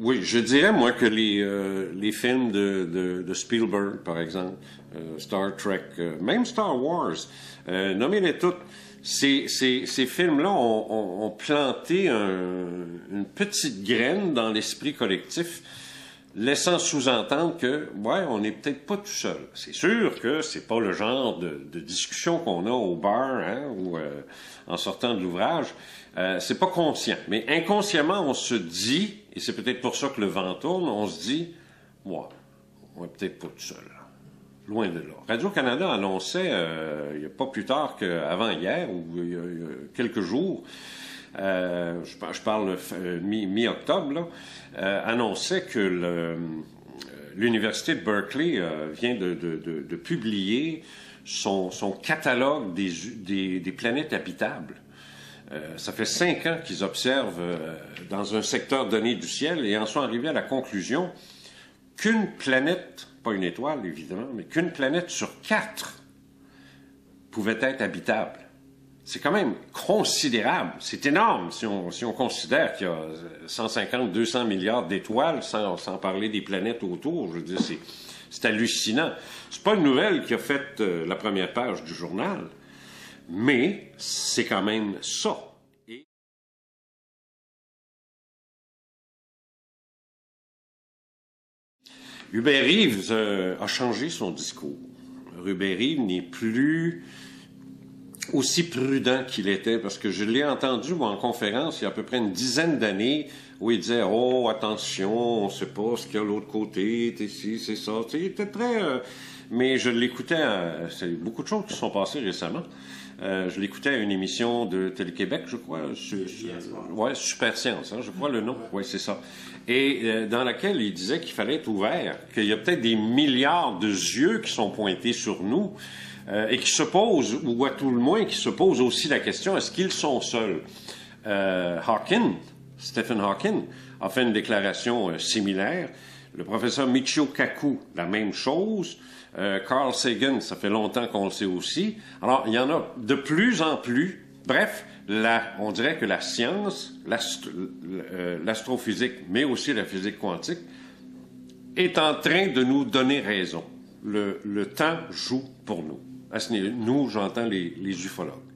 Oui, je dirais, moi, que les films de Spielberg, par exemple, Star Trek, même Star Wars, nommez-les toutes, ces films-là ont planté une petite graine dans l'esprit collectif, laissant sous-entendre que, ouais, on n'est peut-être pas tout seul. C'est sûr que c'est pas le genre de discussion qu'on a au bar, hein, ou en sortant de l'ouvrage. C'est pas conscient. Mais inconsciemment, on se dit, et c'est peut-être pour ça que le vent tourne, on se dit, ouais, on est peut-être pas tout seul. Loin de là. Radio-Canada annonçait, il n'y a pas plus tard qu'avant hier, ou il y a quelques jours, je parle mi-octobre, là, annonçait que l'Université de Berkeley vient de publier son catalogue des planètes habitables. Ça fait 5 ans qu'ils observent dans un secteur donné du ciel et en sont arrivés à la conclusion qu'une planète, pas une étoile évidemment, mais qu'une planète sur 4 pouvait être habitable. C'est quand même considérable, c'est énorme si on considère qu'il y a 150-200 milliards d'étoiles, sans parler des planètes autour. Je veux dire, c'est hallucinant. C'est pas une nouvelle qui a fait la première page du journal, mais c'est quand même ça. Hubert Reeves a changé son discours. Hubert Reeves n'est plus aussi prudent qu'il était, parce que je l'ai entendu, moi, en conférence, il y a à peu près une dizaine d'années, où il disait « Oh, attention, on ne sait pas ce qu'il y a de l'autre côté, c'est ci, c'est ça. » Il était très... mais je l'écoutais, c'est beaucoup de choses qui se sont passées récemment. Je l'écoutais à une émission de Télé-Québec, je crois. Ouais, Super Science, hein, je crois le nom. Oui, c'est ça. Et dans laquelle il disait qu'il fallait être ouvert, qu'il y a peut-être des milliards de yeux qui sont pointés sur nous, et qui se posent, ou à tout le moins qui se posent aussi la question, est-ce qu'ils sont seuls? Stephen Hawking, a fait une déclaration similaire. Le professeur Michio Kaku, la même chose. Carl Sagan, ça fait longtemps qu'on le sait aussi. Alors, il y en a de plus en plus. Bref, on dirait que la science, l'astrophysique, mais aussi la physique quantique, est en train de nous donner raison. Le temps joue pour nous. Nous, j'entends les ufologues.